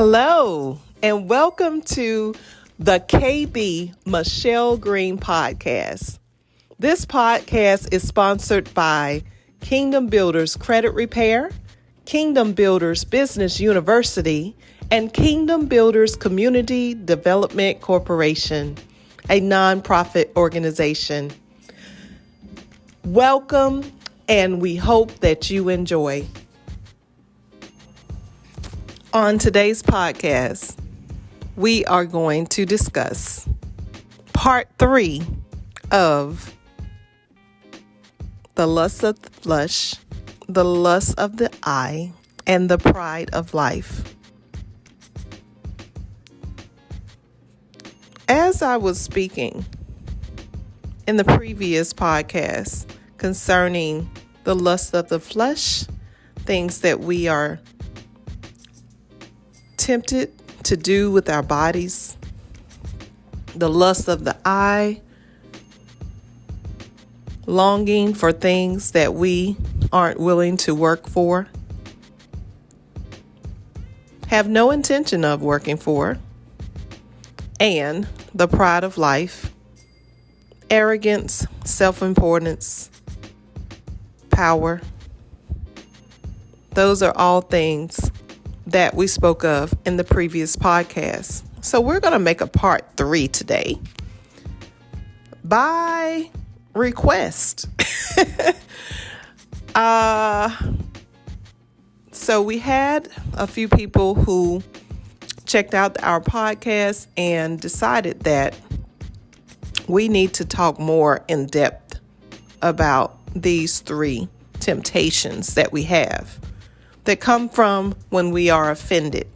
Hello, and welcome to the KB Michelle Green podcast. This podcast is sponsored by Kingdom Builders Credit Repair, Kingdom Builders Business University, and Kingdom Builders Community Development Corporation, a nonprofit organization. Welcome, and we hope that you enjoy. On today's podcast, we are going to discuss part 3 of the lust of the flesh, the lust of the eye, and the pride of life. As I was speaking in the previous podcast concerning the lust of the flesh, things that we are tempted to do with our bodies, the lust of the eye, longing for things that we aren't willing to work for, have no intention of working for, and the pride of life, arrogance, self-importance, power. Those are all things that we spoke of in the previous podcast. So we're going to make a part 3 today by request. So we had a few people who checked out our podcast and decided that we need to talk more in depth about these 3 temptations that we have that come from when we are offended.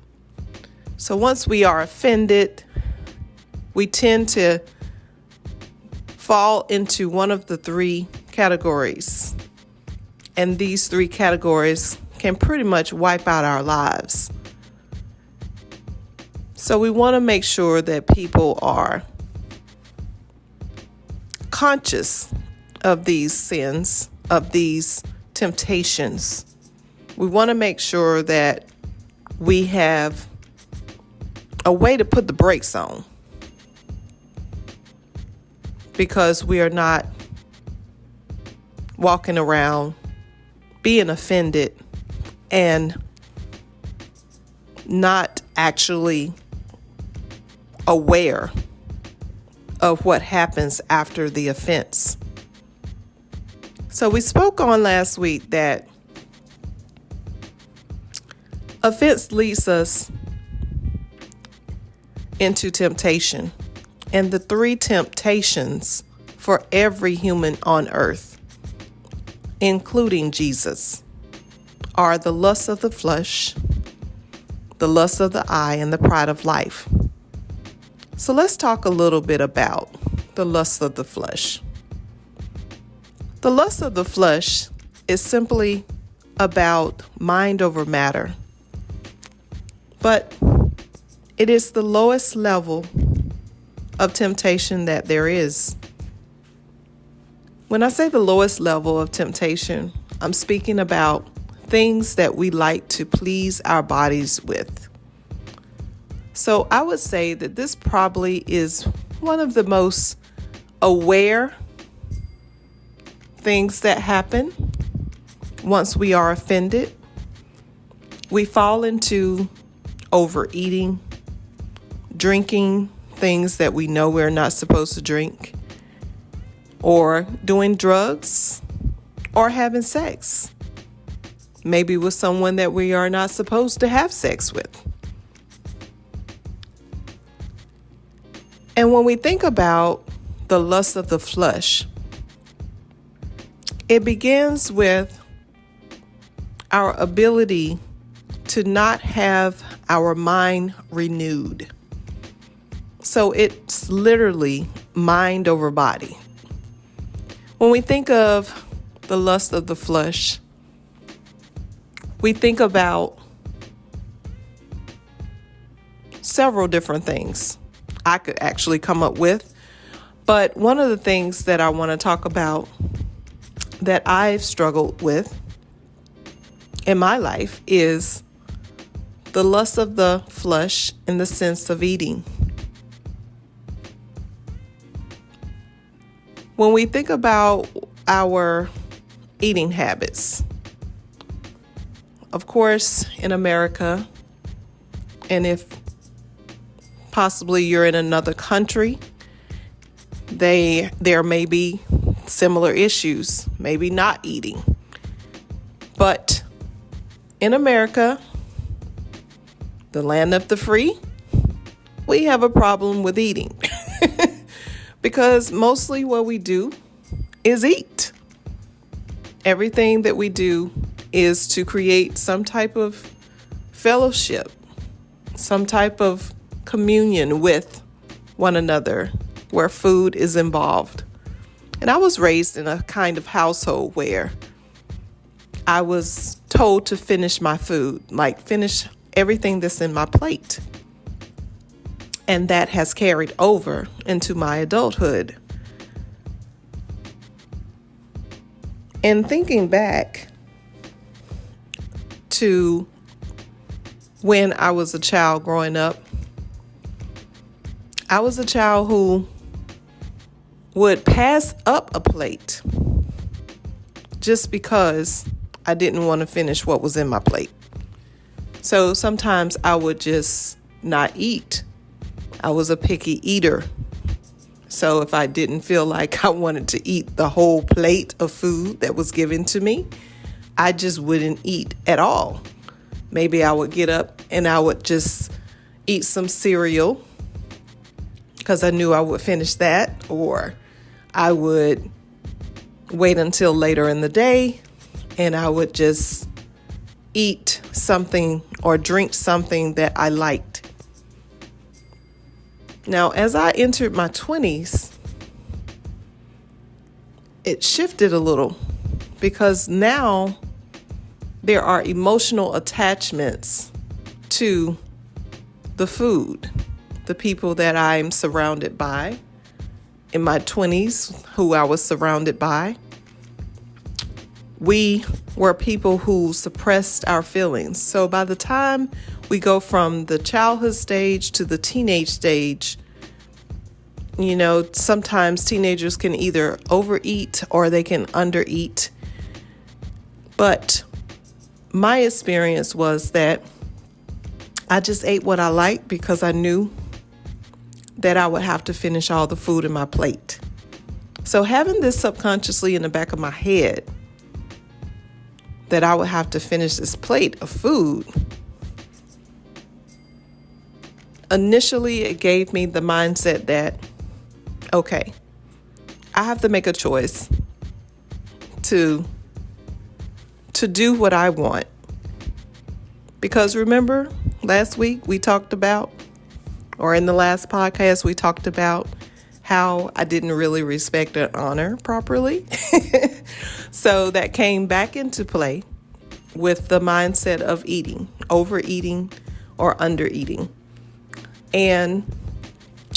So once we are offended, we tend to fall into one of the 3 categories. And these 3 categories can pretty much wipe out our lives. So we want to make sure that people are conscious of these sins, of these temptations. We want to make sure that we have a way to put the brakes on, because we are not walking around being offended and not actually aware of what happens after the offense. So we spoke on last week that offense leads us into temptation, and the 3 temptations for every human on earth, including Jesus, are the lust of the flesh, the lust of the eye, and the pride of life. So let's talk a little bit about the lust of the flesh. The lust of the flesh is simply about mind over matter. But it is the lowest level of temptation that there is. When I say the lowest level of temptation, I'm speaking about things that we like to please our bodies with. So I would say that this probably is one of the most aware things that happen once we are offended. We fall into overeating, drinking things that we know we're not supposed to drink, or doing drugs, or having sex, maybe with someone that we are not supposed to have sex with. And when we think about the lust of the flesh, it begins with our ability to not have our mind renewed. So it's literally mind over body. When we think of the lust of the flesh, we think about several different things I could actually come up with. But one of the things that I want to talk about that I've struggled with in my life is the lust of the flesh in the sense of eating. When we think about our eating habits, of course, in America, and if possibly you're in another country, there may be similar issues, maybe not eating. But in America, the land of the free, we have a problem with eating because mostly what we do is eat. Everything that we do is to create some type of fellowship, some type of communion with one another where food is involved. And I was raised in a kind of household where I was told to finish my food, like finish everything that's in my plate. And that has carried over into my adulthood. And thinking back to when I was a child growing up, I was a child who would pass up a plate just because I didn't want to finish what was in my plate. So sometimes I would just not eat. I was a picky eater. So if I didn't feel like I wanted to eat the whole plate of food that was given to me, I just wouldn't eat at all. Maybe I would get up and I would just eat some cereal because I knew I would finish that, or I would wait until later in the day and I would just eat something or drink something that I liked. Now, as I entered my 20s, it shifted a little because now there are emotional attachments to the food, the people that I'm surrounded by. In my 20s, who I was surrounded by, we were people who suppressed our feelings. So by the time we go from the childhood stage to the teenage stage, you know, sometimes teenagers can either overeat or they can undereat. But my experience was that I just ate what I liked because I knew that I would have to finish all the food in my plate. So having this subconsciously in the back of my head that I would have to finish this plate of food, initially it gave me the mindset that, okay, I have to make a choice to do what I want. Because remember, last week we talked about, or in the last podcast, we talked about how I didn't really respect and honor properly. So that came back into play with the mindset of eating, overeating or undereating. And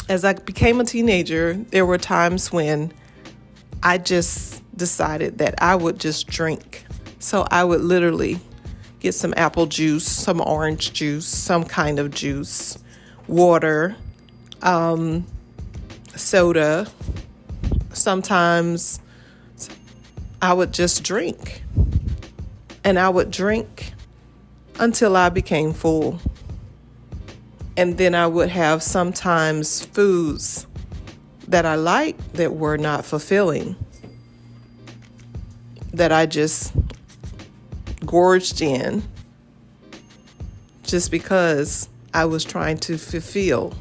as I became a teenager, there were times when I just decided that I would just drink. So I would literally get some apple juice, some orange juice, some kind of juice, water, soda. Sometimes I would just drink. And I would drink until I became full. And then I would have sometimes foods that I liked that were not fulfilling, that I just gorged in just because I was trying to fulfill,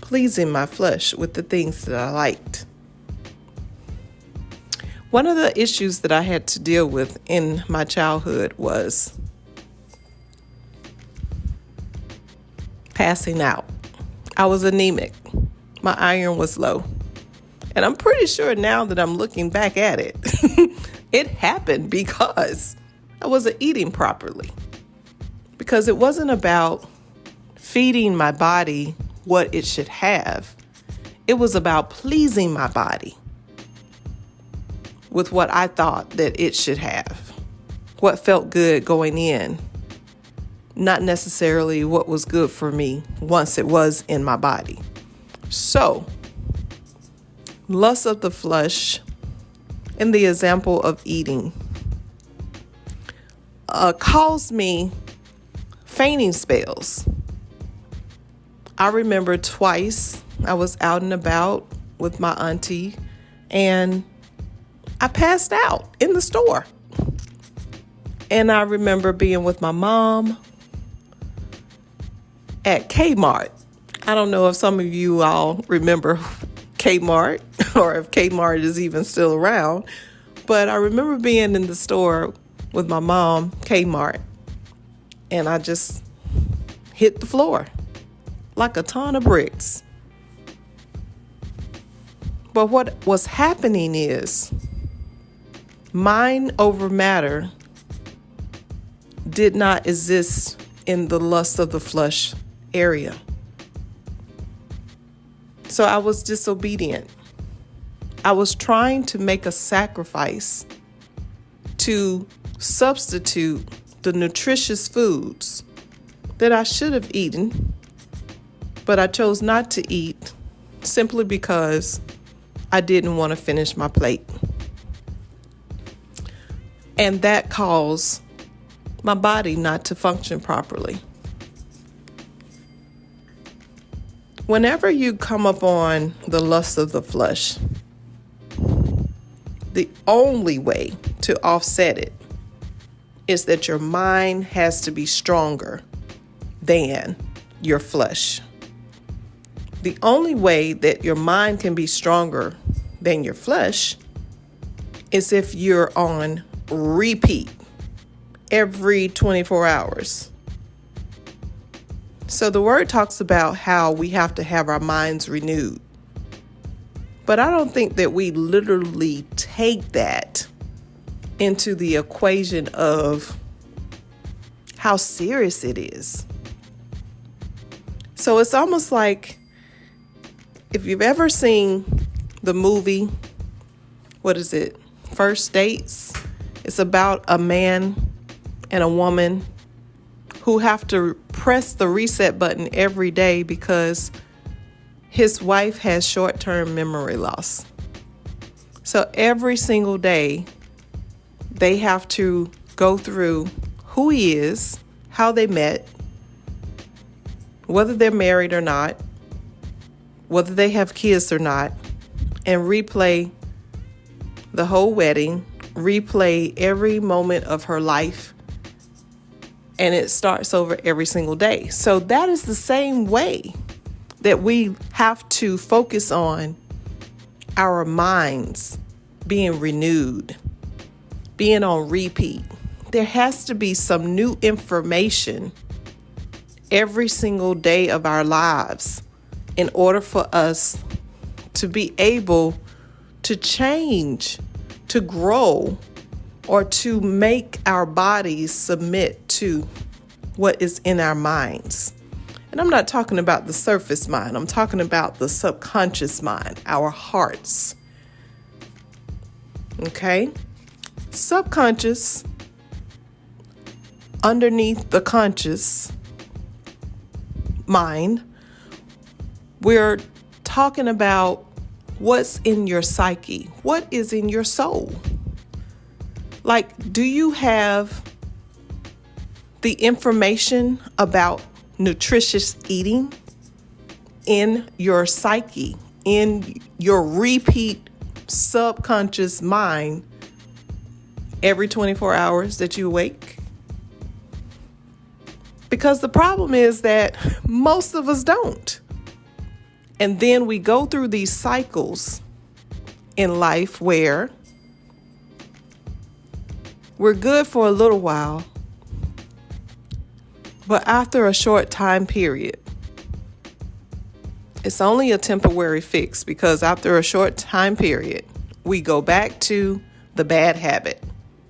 pleasing my flesh with the things that I liked. One of the issues that I had to deal with in my childhood was passing out. I was anemic. My iron was low. And I'm pretty sure now that I'm looking back at it, it happened because I wasn't eating properly. Because it wasn't about feeding my body what it should have. It was about pleasing my body with what I thought that it should have, what felt good going in. not necessarily what was good for me once it was in my body. So, lust of the flesh, in the example of eating, caused me fainting spells. I remember twice I was out and about with my auntie and I passed out in the store. And I remember being with my mom at Kmart. I don't know if some of you all remember Kmart or if Kmart is even still around, but I remember being in the store with my mom, Kmart, and I just hit the floor like a ton of bricks. But what was happening is mind over matter did not exist in the lust of the flesh area. So I was disobedient. I was trying to make a sacrifice to substitute the nutritious foods that I should have eaten, but I chose not to eat simply because I didn't want to finish my plate. And that caused my body not to function properly. Whenever you come upon the lust of the flesh, the only way to offset it is that your mind has to be stronger than your flesh. The only way that your mind can be stronger than your flesh is if you're on repeat every 24 hours. So the word talks about how we have to have our minds renewed. But I don't think that we literally take that into the equation of how serious it is. So it's almost like if you've ever seen the movie, what is it? First Dates. It's about a man and a woman who have to press the reset button every day because his wife has short-term memory loss. So every single day, they have to go through who he is, how they met, whether they're married or not, whether they have kids or not, and replay the whole wedding, replay every moment of her life, and it starts over every single day. So that is the same way that we have to focus on our minds being renewed, being on repeat. There has to be some new information every single day of our lives in order for us to be able to change, to grow, or to make our bodies submit to what is in our minds. And I'm not talking about the surface mind. I'm talking about the subconscious mind, our hearts. Okay? Subconscious, underneath the conscious mind, we're talking about what's in your psyche, what is in your soul. Like, do you have the information about nutritious eating in your psyche, in your repeat subconscious mind every 24 hours that you awake? Because the problem is that most of us don't. And then we go through these cycles in life where we're good for a little while, but after a short time period, it's only a temporary fix, because after a short time period, we go back to the bad habit.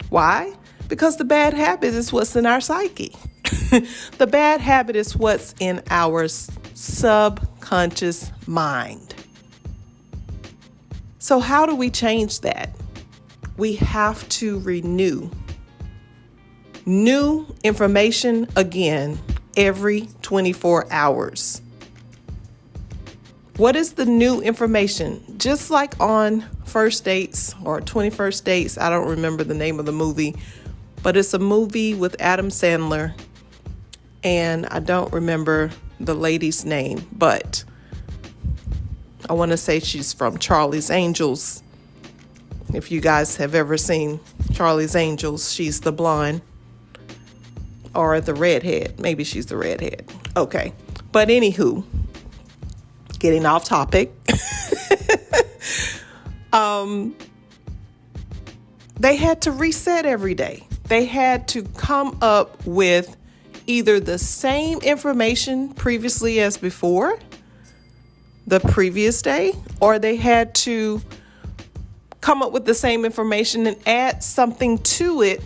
Why? Because the bad habit is what's in our psyche. The bad habit is what's in our subconscious mind. So how do we change that? We have to renew New information again every 24 hours. What is the new information? Just like on First Dates or 21st Dates, I don't remember the name of the movie, but it's a movie with Adam Sandler, and I don't remember the lady's name, but I want to say she's from Charlie's Angels. If you guys have ever seen Charlie's Angels, she's the blonde or the redhead. Maybe she's the redhead. Okay. But anywho, getting off topic. They had to reset every day. They had to come up with either the same information previously as before, the previous day, or they had to come up with the same information and add something to it,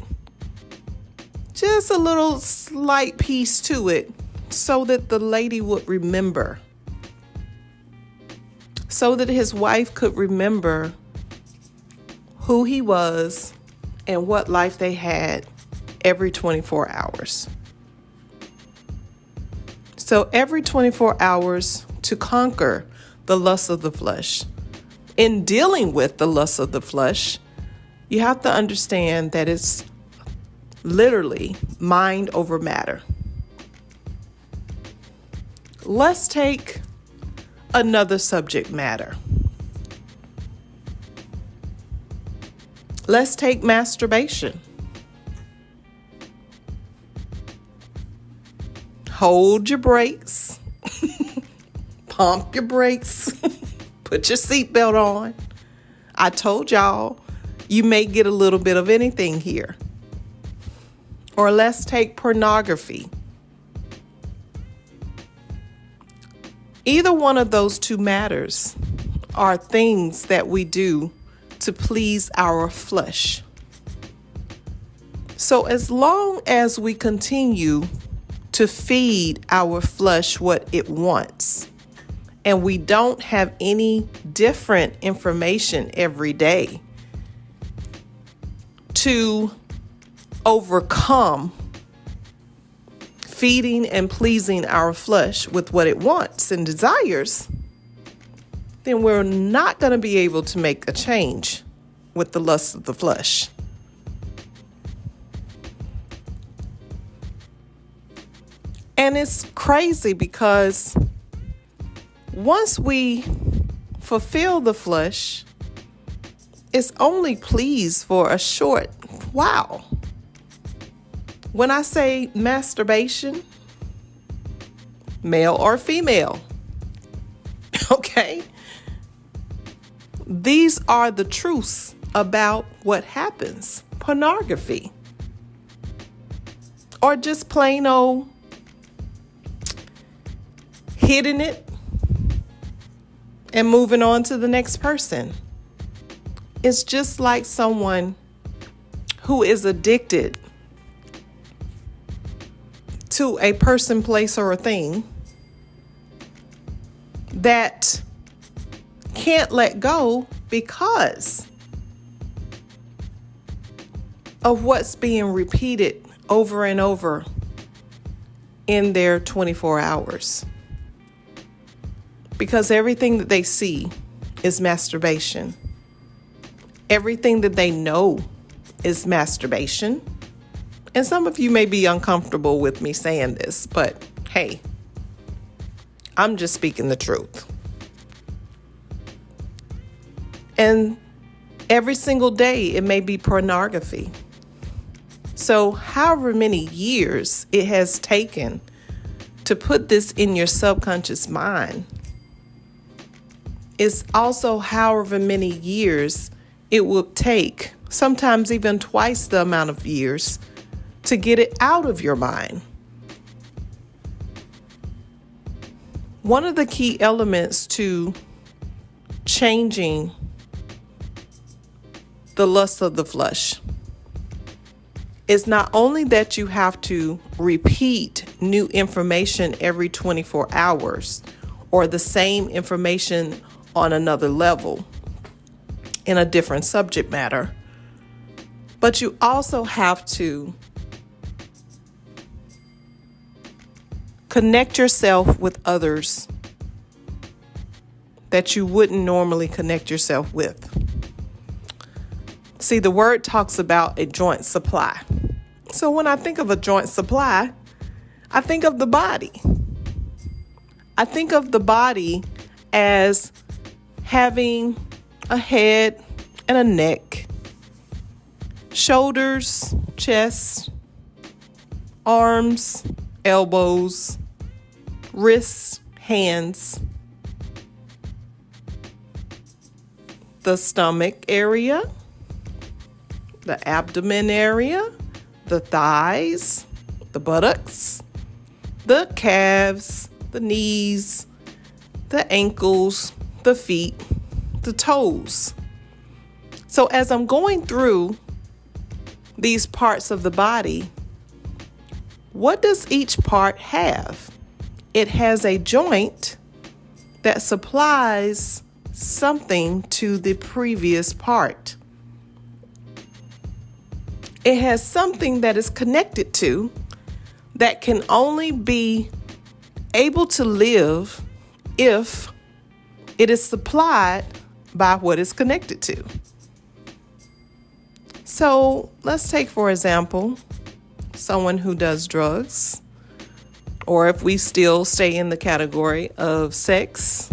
just a little slight piece to it, so that the lady would remember, so that his wife could remember who he was and what life they had every 24 hours. So every 24 hours to conquer the lust of the flesh. In dealing with the lust of the flesh, you have to understand that it's literally mind over matter. Let's take another subject matter. Let's take masturbation. Hold your brakes. Pump your brakes. Put your seatbelt on. I told y'all, you may get a little bit of anything here. Or let's take pornography. Either one of those two matters are things that we do to please our flesh. So as long as we continue to feed our flesh what it wants, and we don't have any different information every day to overcome feeding and pleasing our flesh with what it wants and desires, then we're not going to be able to make a change with the lust of the flesh. And it's crazy because once we fulfill the flesh, it's only pleased for a short while. When I say masturbation, male or female, okay? These are the truths about what happens. Pornography. Or just plain old hitting it and moving on to the next person. It's just like someone who is addicted to a person, place, or a thing that can't let go because of what's being repeated over and over in their 24 hours. Because everything that they see is masturbation. Everything that they know is masturbation. And some of you may be uncomfortable with me saying this, but hey, I'm just speaking the truth. And every single day, it may be pornography. So however many years it has taken to put this in your subconscious mind, it's also however many years it will take, sometimes even twice the amount of years, to get it out of your mind. One of the key elements to changing the lust of the flesh is not only that you have to repeat new information every 24 hours or the same information on another level in a different subject matter, but you also have to Connect yourself with others that you wouldn't normally connect yourself with. See, the word talks about a joint supply. So when I think of a joint supply, I think of the body. I think of the body as having a head and a neck, shoulders, chest, arms, elbows, wrists, hands, the stomach area, the abdomen area, the thighs, the buttocks, the calves, the knees, the ankles, the feet, the toes. So as I'm going through these parts of the body, what does each part have? It has a joint that supplies something to the previous part. It has something that is connected to that can only be able to live if it is supplied by what it's connected to. So let's take, for example, someone who does drugs, or if we still stay in the category of sex,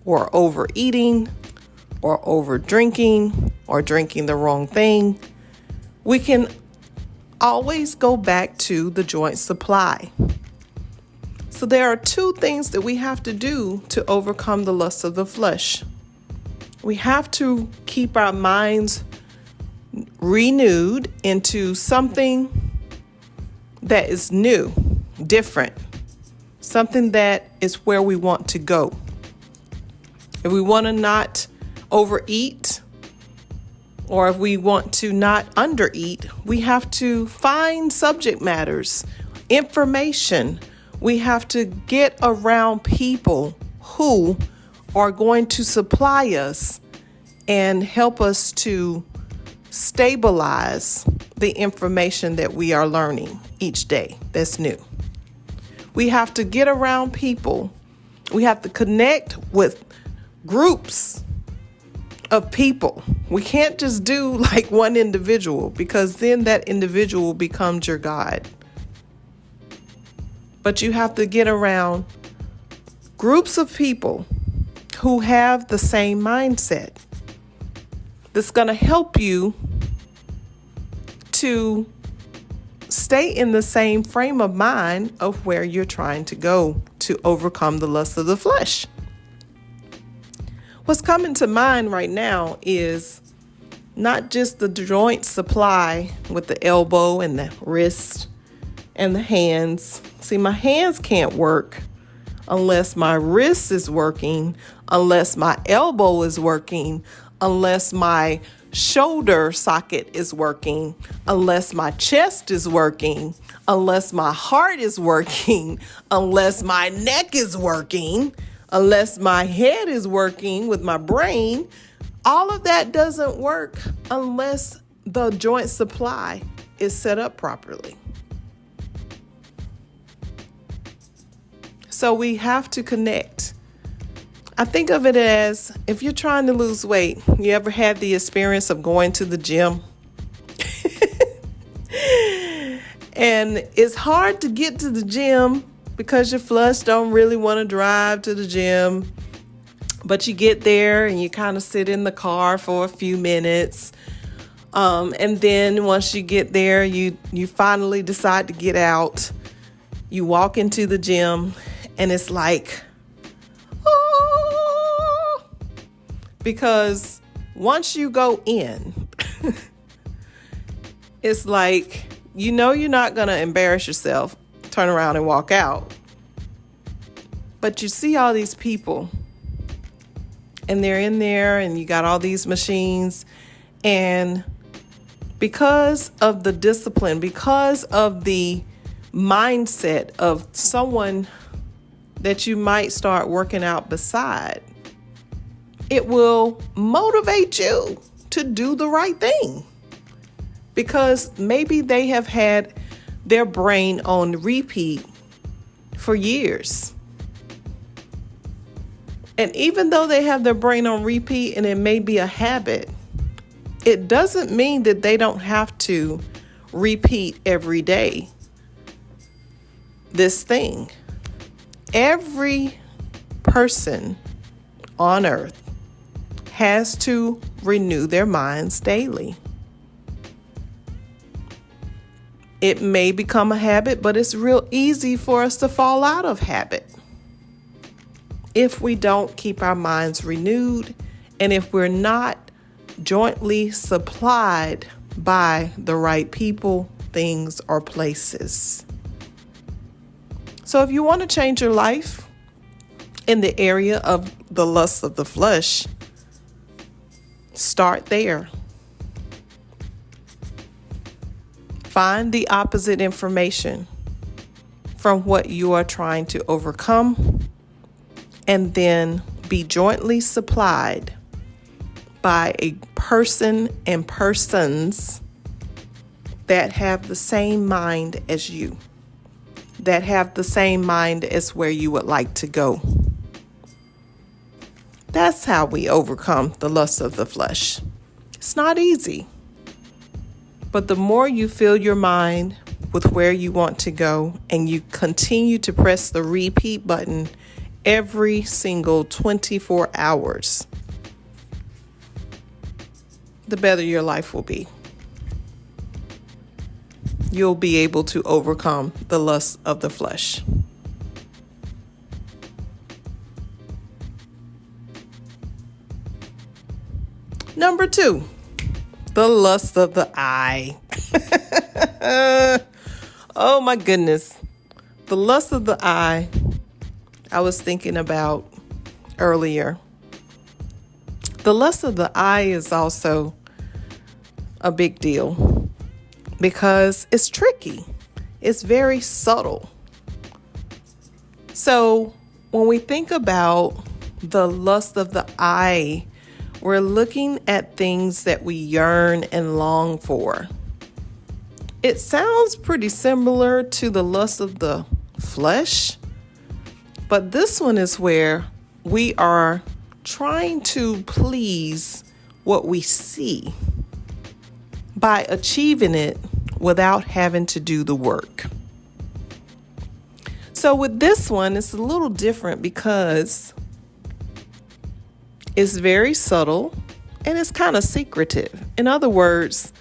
or overeating, or over drinking, or drinking the wrong thing, we can always go back to the joint supply. So there are two things that we have to do to overcome the lust of the flesh. We have to keep our minds renewed into something that is new, different, something that is where we want to go. If we want to not overeat, or if we want to not undereat, we have to find subject matters, information. We have to get around people who are going to supply us and help us to stabilize the information that we are learning each day that's new. We have to get around people. We have to connect with groups of people. We can't just do like one individual, because then that individual becomes your God. But you have to get around groups of people who have the same mindset that's going to help you to stay in the same frame of mind of where you're trying to go to overcome the lust of the flesh. What's coming to mind right now is not just the joint supply with the elbow and the wrist and the hands. See, my hands can't work unless my wrist is working, unless my elbow is working, unless my shoulder socket is working, unless my chest is working, unless my heart is working, unless my neck is working, unless my head is working with my brain. All of that doesn't work unless the joint supply is set up properly. So we have to connect. I think of it as if you're trying to lose weight. You ever had the experience of going to the gym? And it's hard to get to the gym because your flesh don't really want to drive to the gym. But you get there and you kind of sit in the car for a few minutes. And then once you get there, you finally decide to get out. You walk into the gym and it's like, oh, because once you go in, it's like, you know, you're not going to embarrass yourself, turn around and walk out. But you see all these people and they're in there and you got all these machines, and because of the discipline, because of the mindset of someone that you might start working out beside, it will motivate you to do the right thing, because maybe they have had their brain on repeat for years. And even though they have their brain on repeat and it may be a habit, it doesn't mean that they don't have to repeat every day this thing. Every person on earth has to renew their minds daily. It may become a habit, but it's real easy for us to fall out of habit if we don't keep our minds renewed and if we're not jointly supplied by the right people, things, or places. So if you want to change your life in the area of the lust of the flesh, start there. Find the opposite information from what you are trying to overcome, and then be jointly supplied by a person and persons that have the same mind as you, that have the same mind as where you would like to go. That's how we overcome the lust of the flesh. It's not easy, but the more you fill your mind with where you want to go and you continue to press the repeat button every single 24 hours, the better your life will be. You'll be able to overcome the lust of the flesh. Number 2, the lust of the eye. Oh my goodness. The lust of the eye, I was thinking about earlier. The lust of the eye is also a big deal because it's tricky. It's very subtle. So when we think about the lust of the eye, we're looking at things that we yearn and long for. It sounds pretty similar to the lust of the flesh, but this one is where we are trying to please what we see by achieving it without having to do the work. So with this one, it's a little different because it's very subtle and it's kind of secretive. In other words,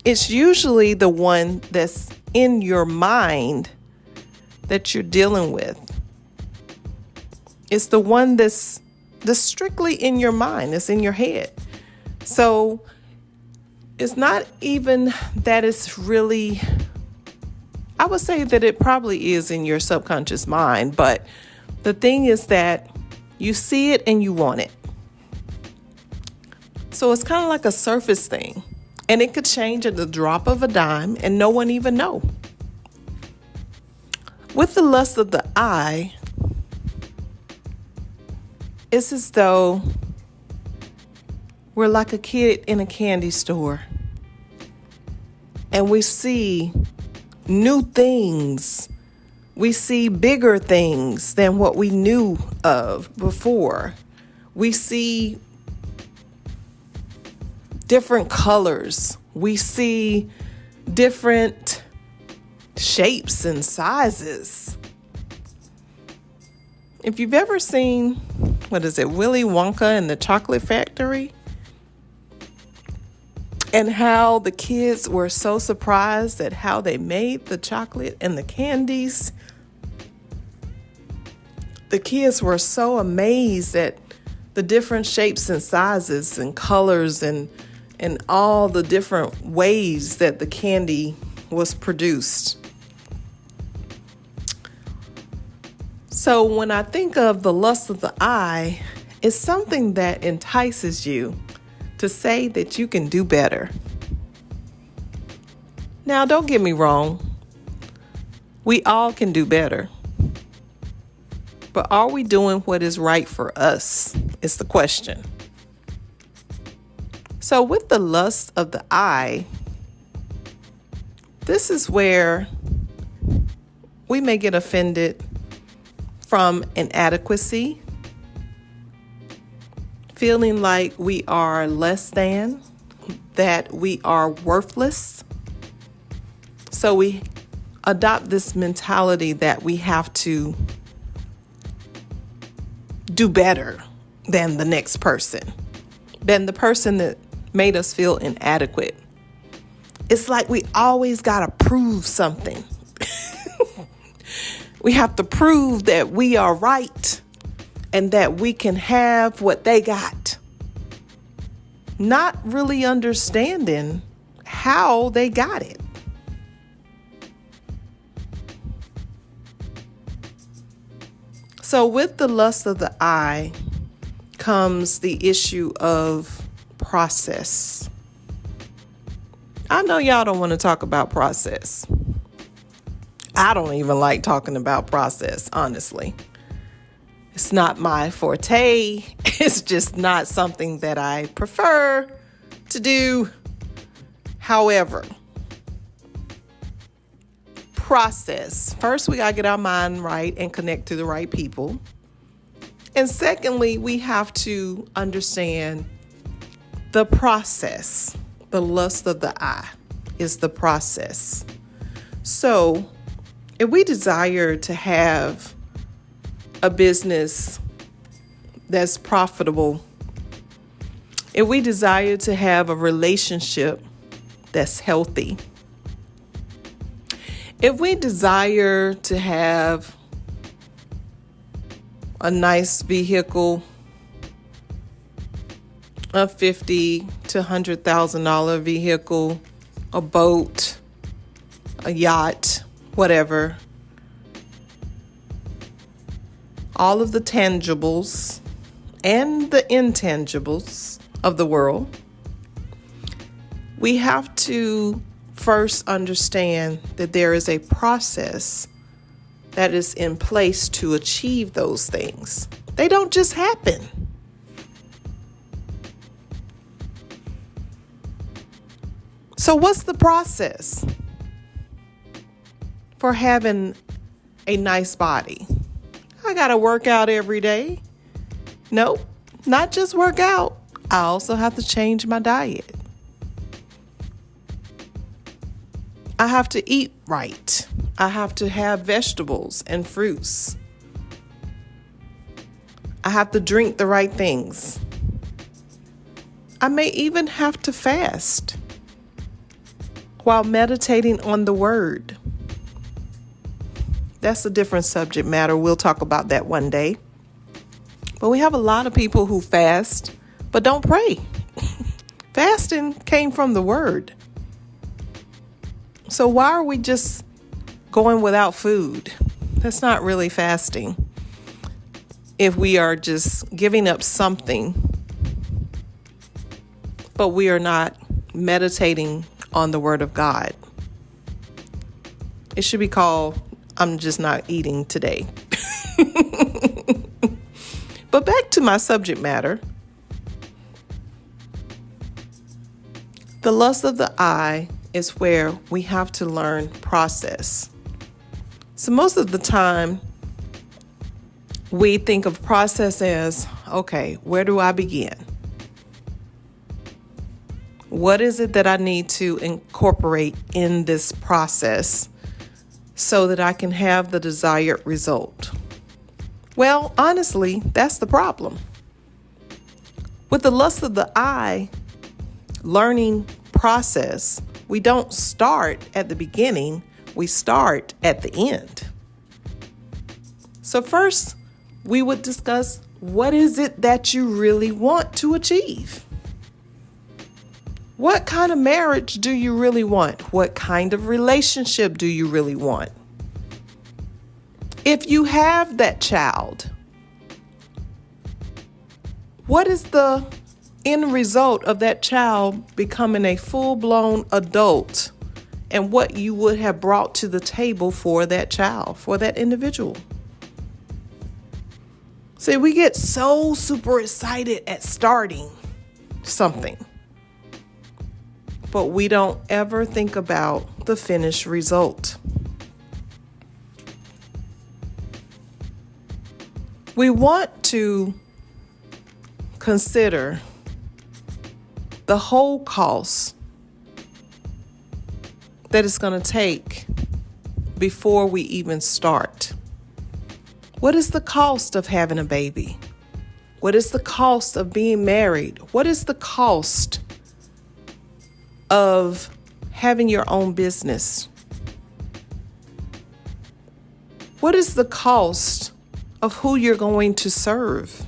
it's usually the one that's in your mind that you're dealing with. It's the one that's strictly in your mind, it's in your head. So it's not even that it's really, I would say that it probably is in your subconscious mind, but the thing is that you see it and you want it. So it's kind of like a surface thing, and it could change at the drop of a dime and no one even know. With the lust of the eye, it's as though we're like a kid in a candy store and we see new things. We see bigger things than what we knew of before. We see different colors. We see different shapes and sizes. If you've ever seen, Willy Wonka and the Chocolate Factory, and how the kids were so surprised at how they made the chocolate and the candies. The kids were so amazed at the different shapes and sizes and colors and all the different ways that the candy was produced. So when I think of the lust of the eye, it's something that entices you to say that you can do better. Now, don't get me wrong. We all can do better. But are we doing what is right for us? Is the question. So with the lust of the eye, this is where we may get offended from inadequacy, feeling like we are less than, that we are worthless. So we adopt this mentality that we have to do better than the next person, than the person that made us feel inadequate. It's like we always got to prove something. We have to prove that we are right and that we can have what they got. Not really understanding how they got it. So with the lust of the eye comes the issue of process. I know y'all don't want to talk about process. I don't even like talking about process, honestly. It's not my forte. It's just not something that I prefer to do. However, process. First, we got to get our mind right and connect to the right people. And secondly, we have to understand the process. The lust of the eye is the process. So, if we desire to have a business that's profitable, if we desire to have a relationship that's healthy, if we desire to have a nice vehicle, a $50,000 to $100,000 vehicle, a boat, a yacht, whatever, all of the tangibles and the intangibles of the world, we have to first understand that there is a process that is in place to achieve those things. They don't just happen. So what's the process for having a nice body? I got to work out every day. Nope, not just work out. I also have to change my diet. I have to eat right. I have to have vegetables and fruits. I have to drink the right things. I may even have to fast while meditating on the word. That's a different subject matter. We'll talk about that one day. But we have a lot of people who fast but don't pray. Fasting came from the word. So why are we just going without food? That's not really fasting. If we are just giving up something, but we are not meditating on the word of God. It should be called, I'm just not eating today. But back to my subject matter. The lust of the eye is where we have to learn process. So most of the time, we think of process as, okay, where do I begin? What is it that I need to incorporate in this process so that I can have the desired result? Well, honestly, that's the problem. With the lust of the eye, learning process, we don't start at the beginning, we start at the end. So first, we would discuss, what is it that you really want to achieve? What kind of marriage do you really want? What kind of relationship do you really want? If you have that child, what is the end result of that child becoming a full-blown adult, and what you would have brought to the table for that child, for that individual? See, we get so super excited at starting something, but we don't ever think about the finished result. We want to consider the whole cost that it's going to take before we even start. What is the cost of having a baby? What is the cost of being married? What is the cost of having your own business? What is the cost of who you're going to serve?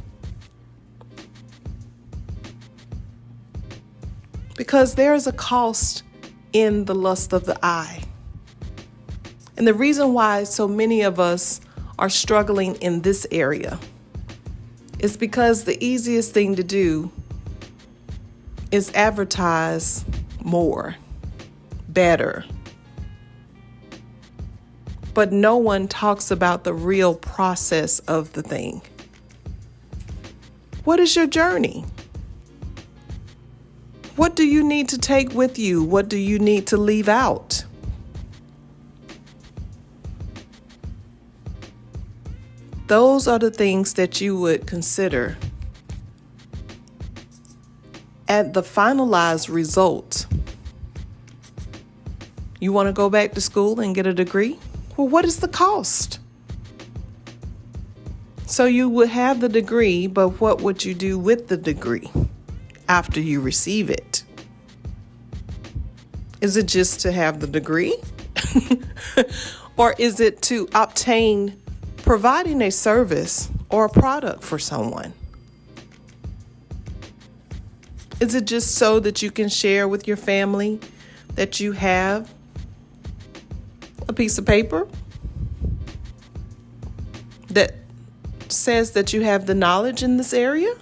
Because there is a cost in the lust of the eye. And the reason why so many of us are struggling in this area is because the easiest thing to do is advertise more, better. But no one talks about the real process of the thing. What is your journey? What do you need to take with you? What do you need to leave out? Those are the things that you would consider at the finalized result. You want to go back to school and get a degree? Well, what is the cost? So you would have the degree, but what would you do with the degree after you receive it? Is it just to have the degree? Or is it to obtain providing a service or a product for someone? Is it just so that you can share with your family that you have a piece of paper that says that you have the knowledge in this area?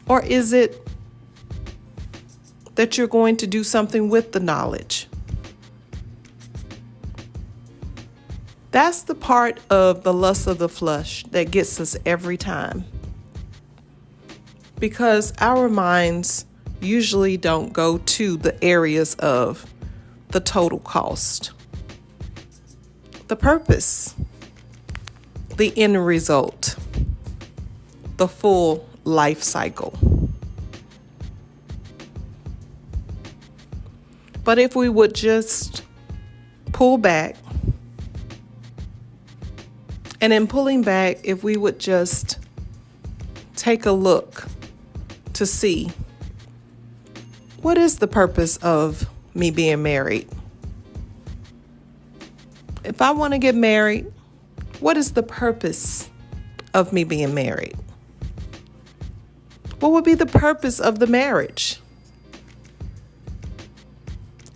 Or is it that you're going to do something with the knowledge? That's the part of the lust of the flesh that gets us every time. Because our minds usually don't go to the areas of the total cost, the purpose, the end result, the full life cycle. But if we would just pull back, and in pulling back, if we would just take a look to see, what is the purpose of me being married? If I want to get married, what is the purpose of me being married? What would be the purpose of the marriage?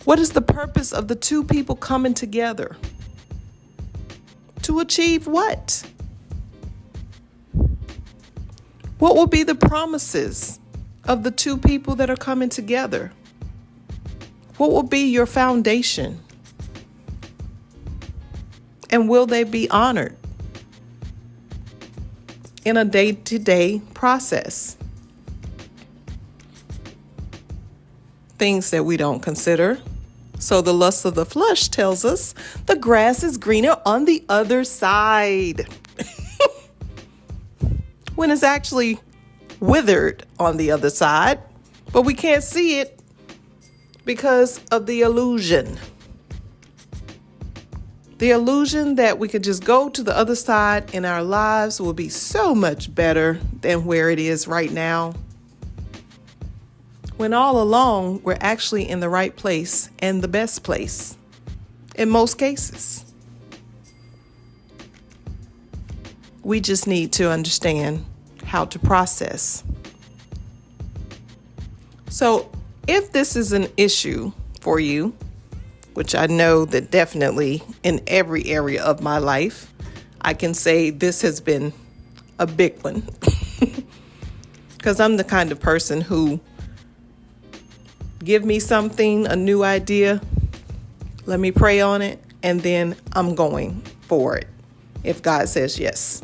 What is the purpose of the two people coming together? To achieve what? What will be the promises of the two people that are coming together? What will be your foundation? And will they be honored in a day-to-day process? Things that we don't consider. So the lust of the flesh tells us the grass is greener on the other side. When it's actually withered on the other side, but we can't see it because of the illusion. The illusion that we could just go to the other side and our lives will be so much better than where it is right now. When all along, we're actually in the right place and the best place in most cases. We just need to understand how to process. So if this is an issue for you, which I know that definitely in every area of my life, I can say this has been a big one. Because I'm the kind of person who give me something, a new idea, let me pray on it, and then I'm going for it. If God says yes,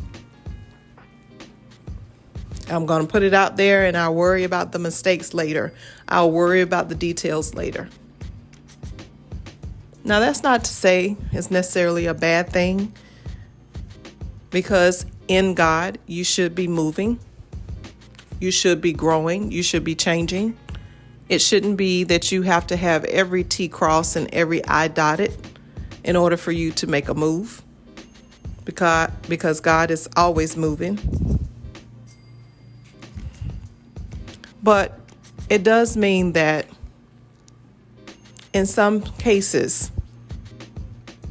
I'm going to put it out there and I'll worry about the mistakes later. I'll worry about the details later. Now, that's not to say it's necessarily a bad thing, because in God, you should be moving. You should be growing. You should be changing. It shouldn't be that you have to have every T crossed and every I dotted in order for you to make a move, because God is always moving. But it does mean that in some cases,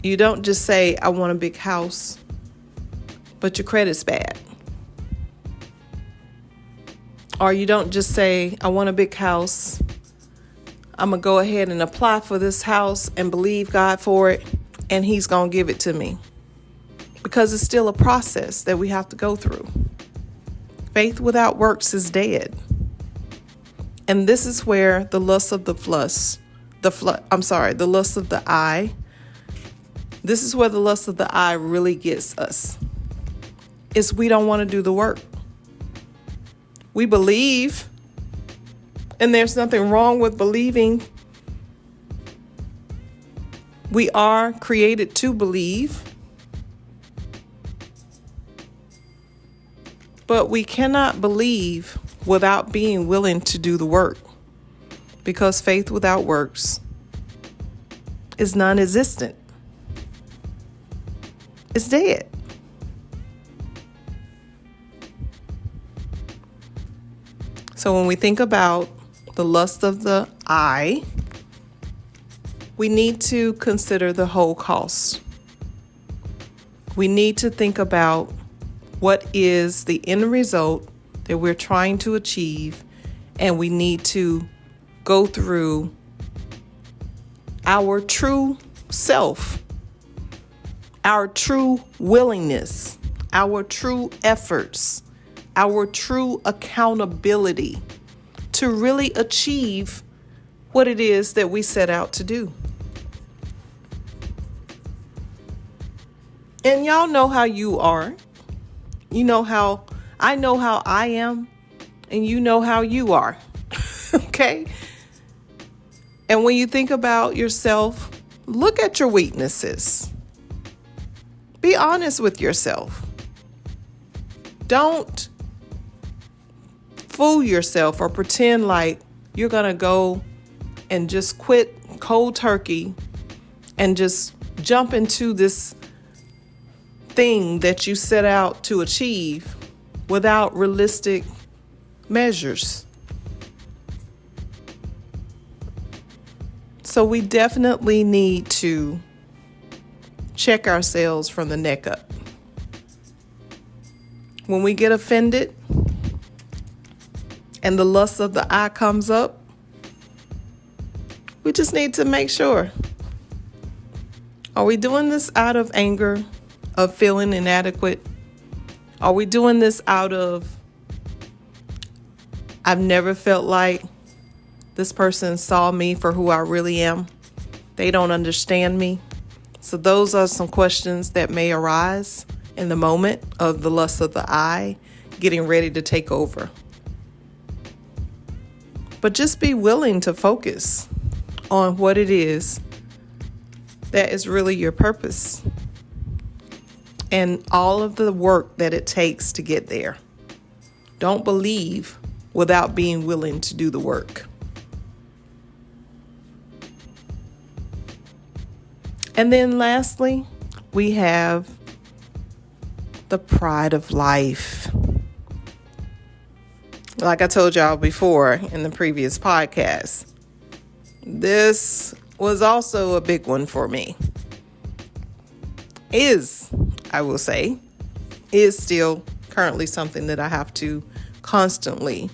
you don't just say, I want a big house, but your credit's bad. Or you don't just say, I want a big house. I'm going to go ahead and apply for this house and believe God for it, and He's going to give it to me. Because it's still a process that we have to go through. Faith without works is dead. And this is where the lust of the lust of the eye. This is where the lust of the eye really gets us. Is we don't want to do the work. We believe, and there's nothing wrong with believing. We are created to believe. But we cannot believe without being willing to do the work, because faith without works is non-existent. It's dead. So when we think about the lust of the eye, we need to consider the whole cost. We need to think about what is the end result that we're trying to achieve, and we need to go through our true self, our true willingness, our true efforts, our true accountability to really achieve what it is that we set out to do. And y'all know how you are. You know how I know how I am, and you know how you are. Okay? And when you think about yourself, look at your weaknesses. Be honest with yourself. Don't fool yourself or pretend like you're going to go and just quit cold turkey and just jump into this thing that you set out to achieve without realistic measures. So we definitely need to check ourselves from the neck up. When we get offended and the lust of the eye comes up, we just need to make sure. Are we doing this out of anger, of feeling inadequate? Are we doing this out of, I've never felt like this person saw me for who I really am? They don't understand me. So those are some questions that may arise in the moment of the lust of the eye getting ready to take over. But just be willing to focus on what it is that is really your purpose and all of the work that it takes to get there. Don't believe without being willing to do the work. And then lastly, we have the pride of life. Like I told y'all before in the previous podcast, this was also a big one for me. I will say, is still currently something that I have to constantly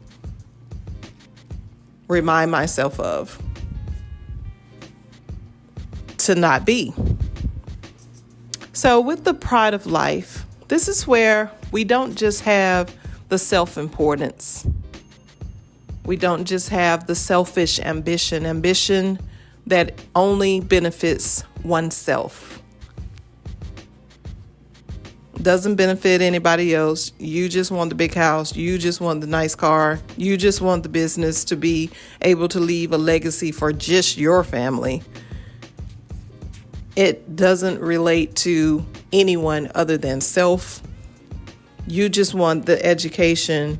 remind myself of to not be. So with the pride of life, this is where we don't just have the self-importance. We don't just have the selfish ambition that only benefits oneself. Doesn't benefit anybody else. You just want the big house. You just want the nice car. You just want the business to be able to leave a legacy for just your family. It doesn't relate to anyone other than self. You just want the education.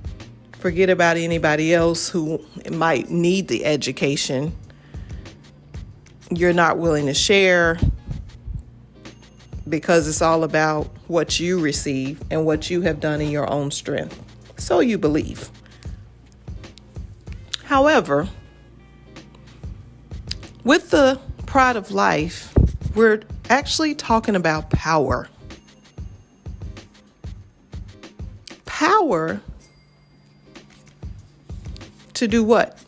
Forget about anybody else who might need the education. You're not willing to share because it's all about what you receive and what you have done in your own strength. So you believe. However, with the pride of life, we're actually talking about power. Power to do what?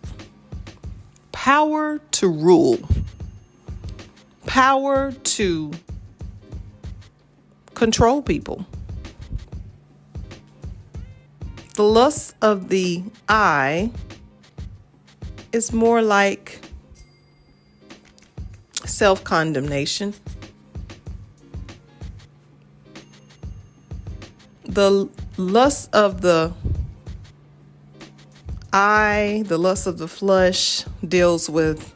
Power to rule. Power to control people. The lust of the eye is more like self-condemnation. The lust of the eye, the lust of the flesh, deals with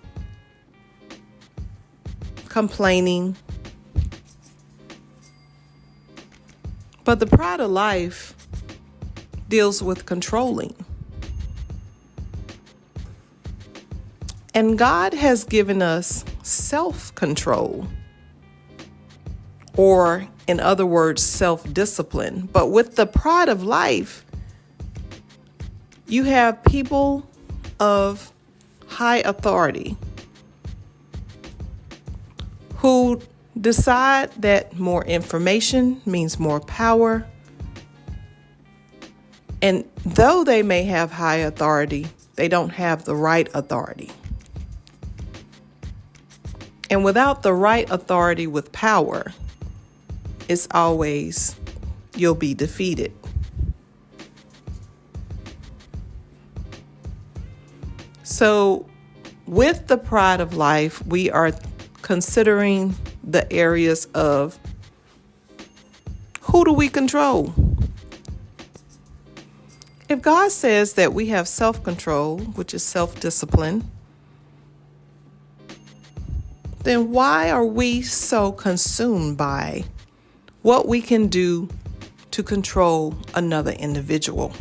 complaining. But the pride of life deals with controlling. And God has given us self-control, or in other words, self-discipline. But with the pride of life, you have people of high authority who decide that more information means more power. And though they may have high authority, they don't have the right authority. And without the right authority with power, it's always you'll be defeated. So with the pride of life, we are considering the areas of who do we control? If God says that we have self-control, which is self-discipline, then why are we so consumed by what we can do to control another individual?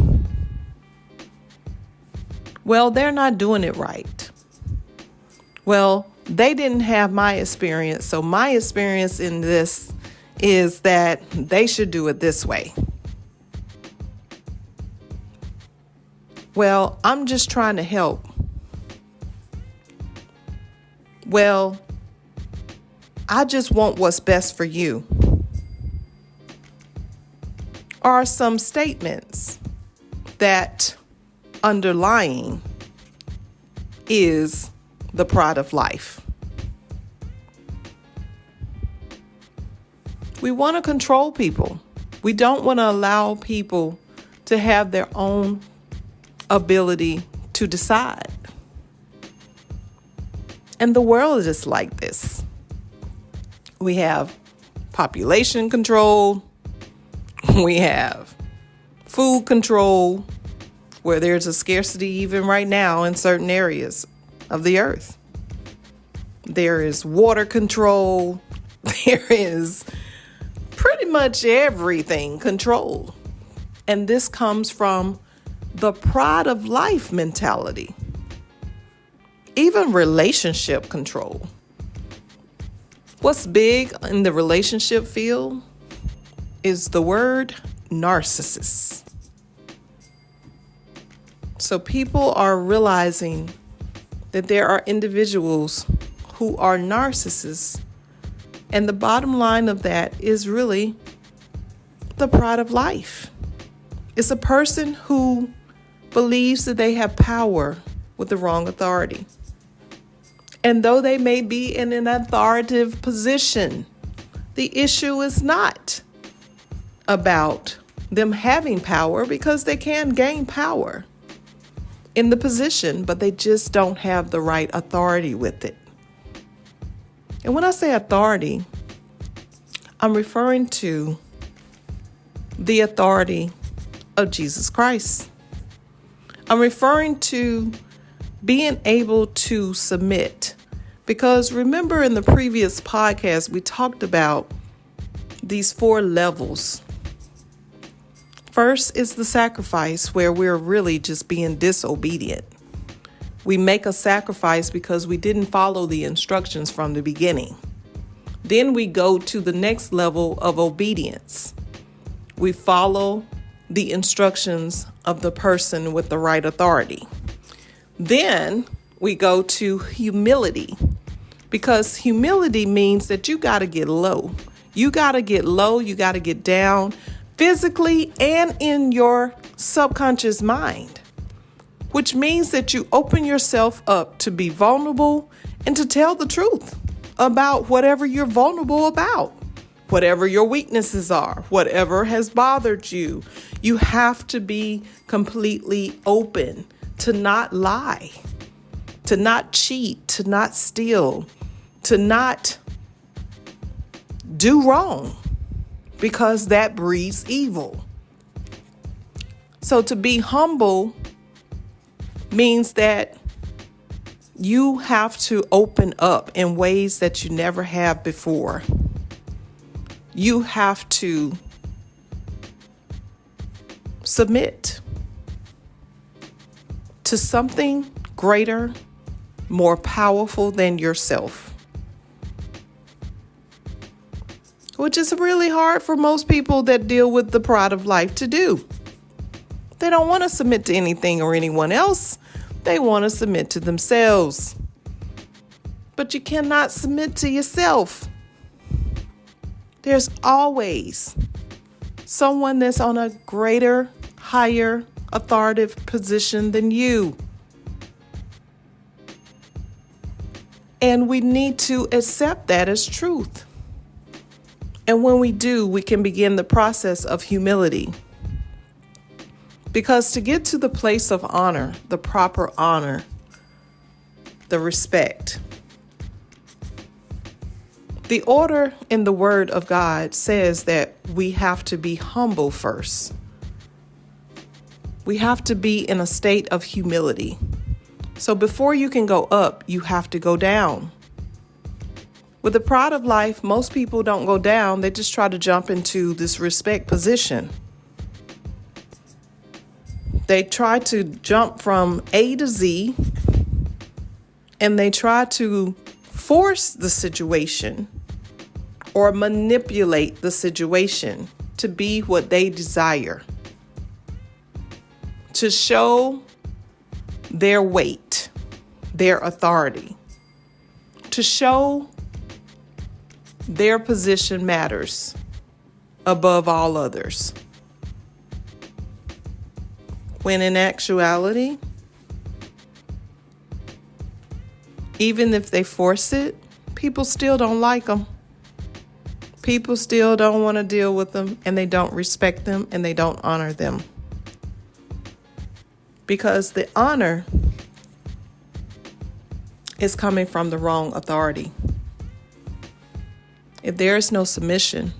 Well, they're not doing it right. Well, they didn't have my experience, so my experience in this is that they should do it this way. Well, I'm just trying to help. Well, I just want what's best for you. Are some statements that underlying is the pride of life. We want to control people. We don't want to allow people to have their own ability to decide. And the world is like this. We have population control. We have food control, where there's a scarcity even right now in certain areas of the earth. There is water control. There is pretty much everything controlled. And this comes from the pride of life mentality. Even relationship control. What's big in the relationship field is the word narcissist. So people are realizing that there are individuals who are narcissists. And the bottom line of that is really the pride of life. It's a person who believes that they have power with the wrong authority. And though they may be in an authoritative position, the issue is not about them having power, because they can gain power in the position, but they just don't have the right authority with it. And when I say authority, I'm referring to the authority of Jesus Christ. I'm referring to being able to submit. Because remember, in the previous podcast, we talked about these 4 levels. First is the sacrifice, where we're really just being disobedient. We make a sacrifice because we didn't follow the instructions from the beginning. Then we go to the next level of obedience. We follow the instructions of the person with the right authority. Then we go to humility, because humility means that you got to get low. You got to get low. You got to get down physically and in your subconscious mind, which means that you open yourself up to be vulnerable and to tell the truth about whatever you're vulnerable about, whatever your weaknesses are, whatever has bothered you. You have to be completely open to not lie, to not cheat, to not steal, to not do wrong, because that breeds evil. So to be humble means that you have to open up in ways that you never have before. You have to submit to something greater, more powerful than yourself, which is really hard for most people that deal with the pride of life to do. They don't want to submit to anything or anyone else. They want to submit to themselves. But you cannot submit to yourself. There's always someone that's on a greater, higher, authoritative position than you. And we need to accept that as truth. And when we do, we can begin the process of humility. Because to get to the place of honor, the proper honor, the respect, the order in the Word of God says that we have to be humble first. We have to be in a state of humility. So before you can go up, you have to go down. With the pride of life, most people don't go down. They just try to jump into this respect position. They try to jump from A to Z, and they try to force the situation or manipulate the situation to be what they desire, to show their weight, their authority, to show their position matters above all others. When in actuality, even if they force it, people still don't like them. People still don't want to deal with them, and they don't respect them, and they don't honor them. Because the honor is coming from the wrong authority. If there is no submission,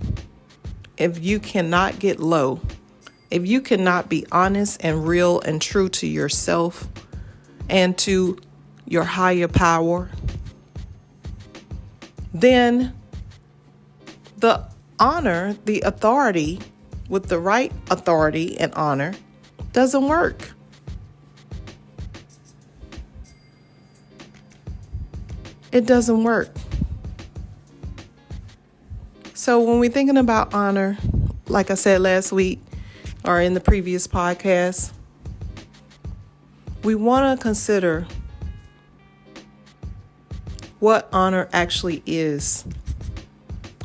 if you cannot get low, if you cannot be honest and real and true to yourself and to your higher power, then the honor, the authority, with the right authority and honor, doesn't work. It doesn't work. So when we're thinking about honor, like I said last week or in the previous podcast, we want to consider what honor actually is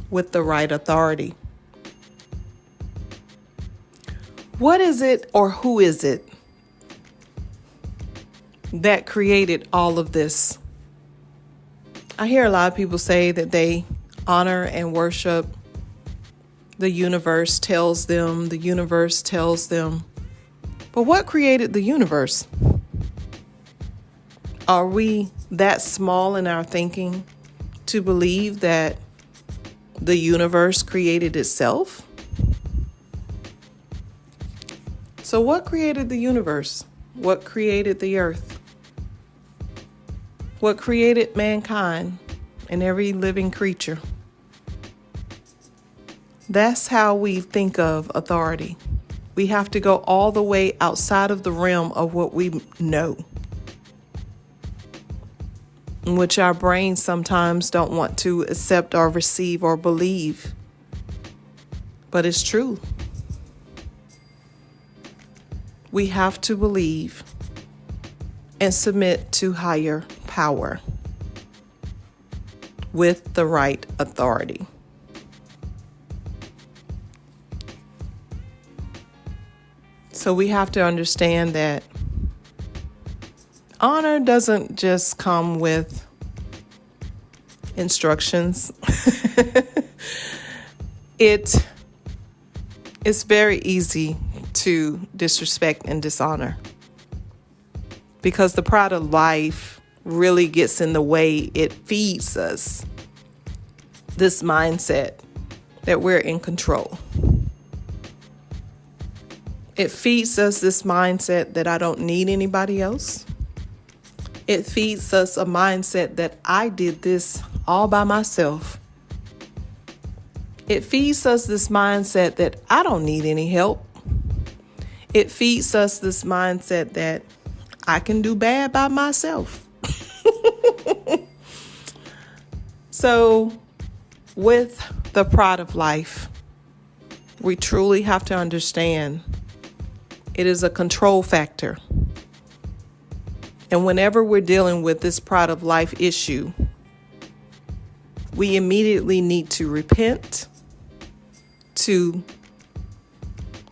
with the right authority. What is it, or who is it that created all of this? I hear a lot of people say that they honor and worship. The universe tells them, the universe tells them. But what created the universe? Are we that small in our thinking to believe that the universe created itself? So what created the universe? What created the earth? What created mankind and every living creature? That's how we think of authority. We have to go all the way outside of the realm of what we know, in which our brains sometimes don't want to accept or receive or believe. But it's true. We have to believe and submit to higher power with the right authority. So we have to understand that honor doesn't just come with instructions. It's very easy to disrespect and dishonor, because the pride of life really gets in the way. It feeds us this mindset that we're in control. It feeds us this mindset that I don't need anybody else. It feeds us a mindset that I did this all by myself. It feeds us this mindset that I don't need any help. It feeds us this mindset that I can do bad by myself. So with the pride of life, we truly have to understand it is a control factor. And whenever we're dealing with this pride of life issue, we immediately need to repent to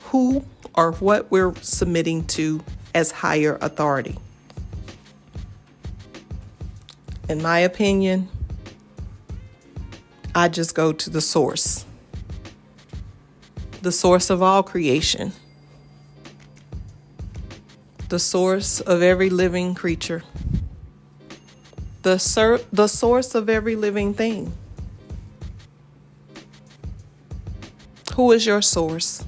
who or what we're submitting to as higher authority. In my opinion, I just go to the source of all creation, the source of every living creature, the source of every living thing. Who is your source?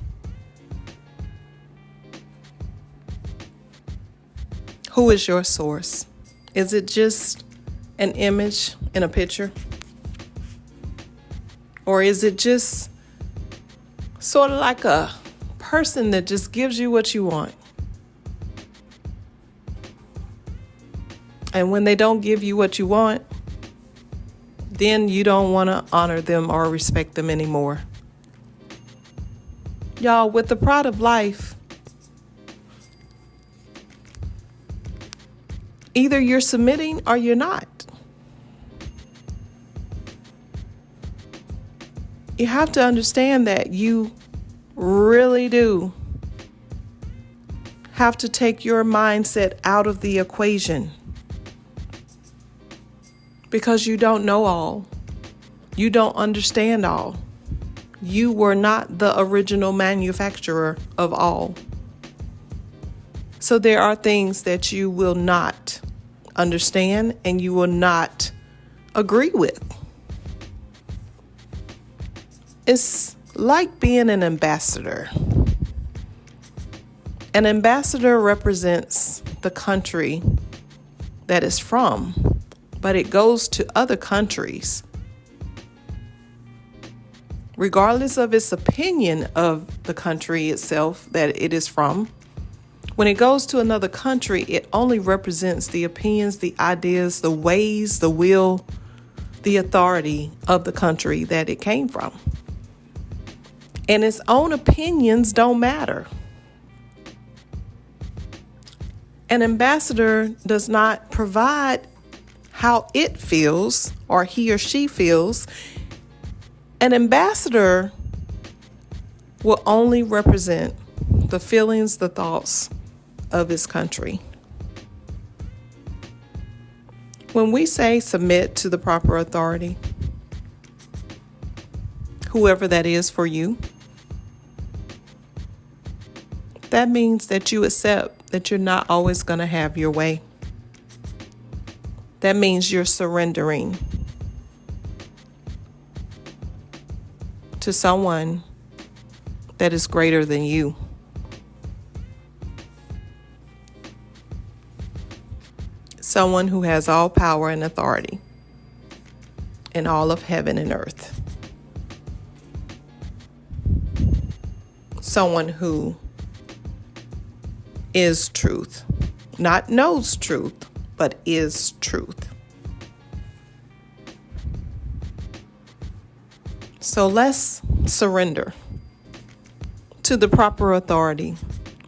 Who is your source? Is it just an image in a picture? Or is it just sort of like a person that just gives you what you want? And when they don't give you what you want, then you don't want to honor them or respect them anymore. Y'all, with the pride of life, either you're submitting or you're not. You have to understand that you really do have to take your mindset out of the equation, because you don't know all. You don't understand all. You were not the original manufacturer of all. So there are things that you will not understand and you will not agree with. It's like being an ambassador. An ambassador represents the country that it's from, but it goes to other countries. Regardless of its opinion of the country itself that it is from, when it goes to another country, it only represents the opinions, the ideas, the ways, the will, the authority of the country that it came from. And its own opinions don't matter. An ambassador does not provide how it feels or he or she feels. An ambassador will only represent the feelings, the thoughts of his country. When we say submit to the proper authority, whoever that is for you, that means that you accept that you're not always going to have your way. That means you're surrendering to someone that is greater than you. Someone who has all power and authority in all of heaven and earth. Someone who is truth. Not knows truth, but is truth. So let's surrender to the proper authority,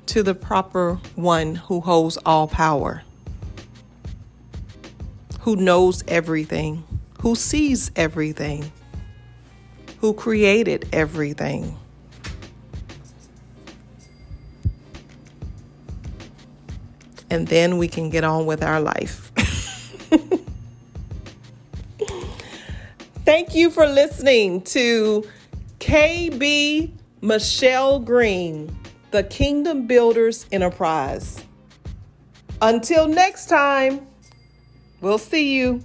to the proper one who holds all power, who knows everything, who sees everything, who created everything. And then we can get on with our life. Thank you for listening to KB Michelle Green, the Kingdom Builders Enterprise. Until next time, we'll see you.